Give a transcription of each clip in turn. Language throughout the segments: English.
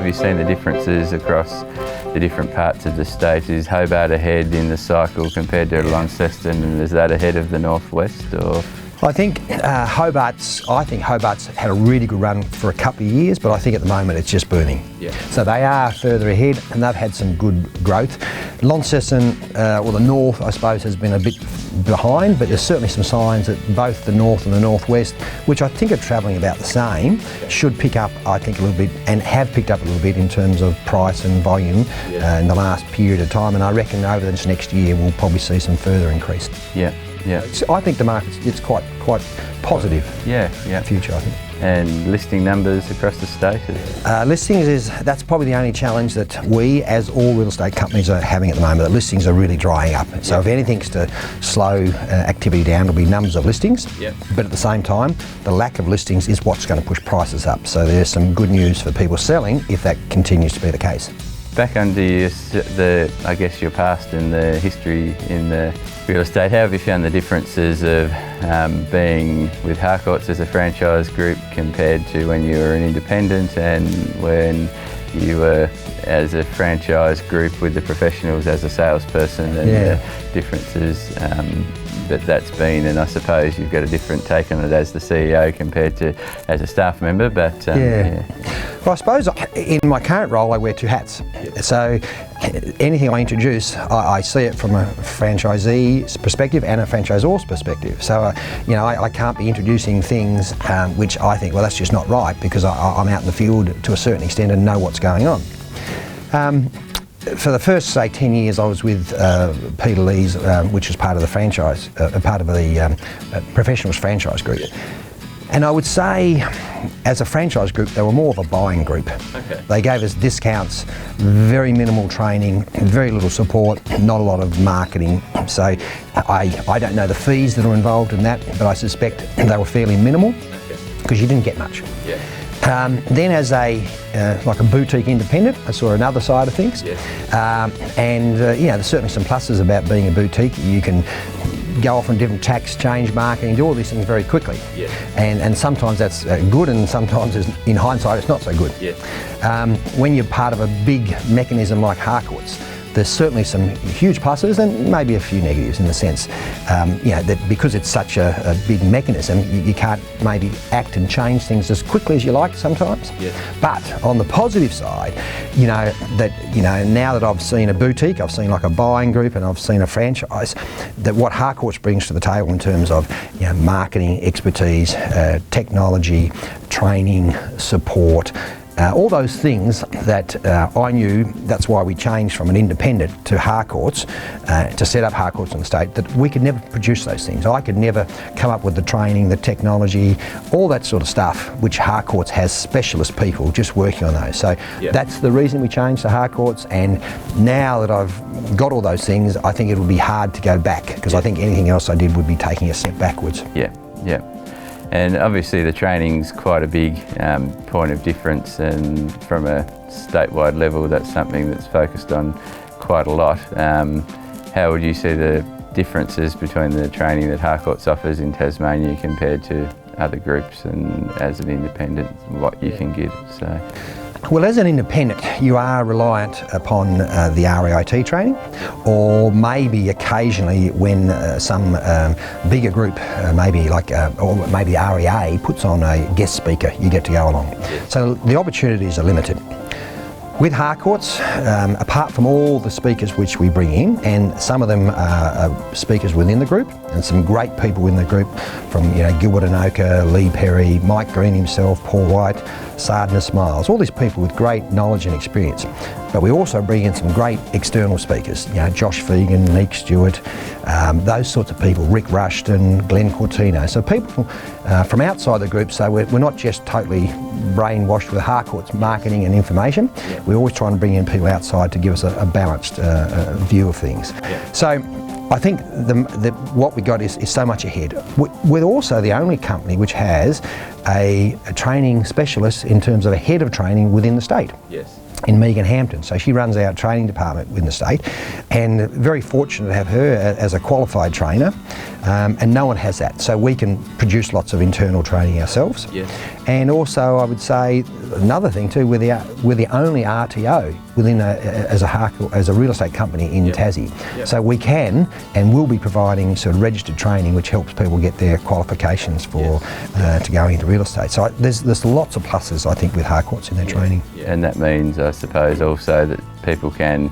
you seen the differences across the different parts of the state? Is Hobart ahead in the cycle compared to Launceston, and is that ahead of the Northwest? Or I think Hobart's had a really good run for a couple of years, but I think at the moment it's just booming. Yeah. So they are further ahead, and they've had some good growth. Launceston, or the North, I suppose, has been a bit behind, but there's certainly some signs that both the North and the Northwest, which I think are travelling about the same, should pick up, I think, a little bit, and have picked up a little bit in terms of price and volume in the last period of time. And I reckon over this next year we'll probably see some further increase. Yeah. Yeah. So I think the market's quite positive. Yeah. Future, I think. And listing numbers across the state? Listings that's probably the only challenge that we, as all real estate companies, are having at the moment. The listings are really drying up. So if anything's to slow activity down, it'll be numbers of listings. Yep. But at the same time, the lack of listings is what's going to push prices up. So there's some good news for people selling if that continues to be the case. Back under your past and the history in the real estate, how have you found the differences of being with Harcourts as a franchise group compared to when you were an independent and when you were as a franchise group with the professionals as a salesperson, and the differences that's been? And I suppose you've got a different take on it as the CEO compared to as a staff member, but Well, I suppose in my current role I wear two hats. So anything I introduce, I see it from a franchisee's perspective and a franchisor's perspective. So I can't be introducing things which I think, well, that's just not right, because I'm out in the field to a certain extent and know what's going on. For the first, say, 10 years, I was with Peter Lee's, which was part of the franchise, part of the professionals franchise group. And I would say, as a franchise group, they were more of a buying group. Okay. They gave us discounts, very minimal training, very little support, not a lot of marketing. So I don't know the fees that are involved in that, but I suspect they were fairly minimal, because you didn't get much. Yeah. Then as like a boutique independent, I saw another side of things. There's certainly some pluses about being a boutique. You can go off on different tracks, change marketing, do all these things very quickly. And sometimes that's good, and sometimes in hindsight it's not so good. When you're part of a big mechanism like Harcourts, there's certainly some huge pluses and maybe a few negatives, in the sense, that because it's such a big mechanism, you can't maybe act and change things as quickly as you like sometimes. But on the positive side, now that I've seen a boutique, I've seen like a buying group, and I've seen a franchise, that what Harcourts brings to the table in terms of marketing expertise, technology, training, support, all those things that I knew, that's why we changed from an independent to Harcourts, to set up Harcourts in the state, that we could never produce those things. I could never come up with the training, the technology, all that sort of stuff, which Harcourts has specialist people just working on those. So that's the reason we changed to Harcourts, and now that I've got all those things, I think it would be hard to go back, because I think anything else I did would be taking a step backwards. And obviously the training's quite a big point of difference, and from a statewide level that's something that's focused on quite a lot. How would you see the differences between the training that Harcourts offers in Tasmania compared to other groups, and as an independent, what you can give? Well, as an independent, you are reliant upon the REIT training, or maybe occasionally when some bigger group, maybe the REA puts on a guest speaker, you get to go along. So the opportunities are limited. With Harcourts, apart from all the speakers which we bring in, and some of them are speakers within the group, and some great people in the group, from Gilbert and Oka, Lee Perry, Mike Green himself, Paul White, Sardina Smiles, all these people with great knowledge and experience. But we also bring in some great external speakers, Josh Fegan, Nick Stewart, those sorts of people, Rick Rushton, Glenn Cortino. So people from outside the group, so we're not just totally brainwashed with Harcourts marketing and information. We're always trying to bring in people outside to give us a balanced view of things. So I think what we got is so much ahead. We're also the only company which has a training specialist in terms of a head of training within the state. In Megan Hampton. So she runs our training department within the state, and very fortunate to have her as a qualified trainer, and no one has that. So we can produce lots of internal training ourselves. And also, I would say another thing too, we're the only RTO within as a real estate company in Tassie. So we can and will be providing sort of registered training, which helps people get their qualifications for to go into real estate. So there's lots of pluses, I think, with Harcourts in their training. And that means, I suppose, also that people can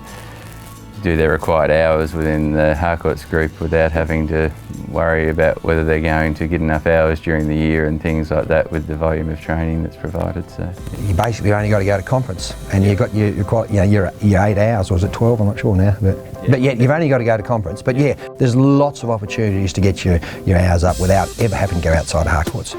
do their required hours within the Harcourts group without having to worry about whether they're going to get enough hours during the year and things like that with the volume of training that's provided. So you basically only got to go to conference, and you've got your 8 hours, or is it 12? I'm not sure now, but yeah, you've only got to go to conference. But yeah, there's lots of opportunities to get your hours up without ever having to go outside Harcourts.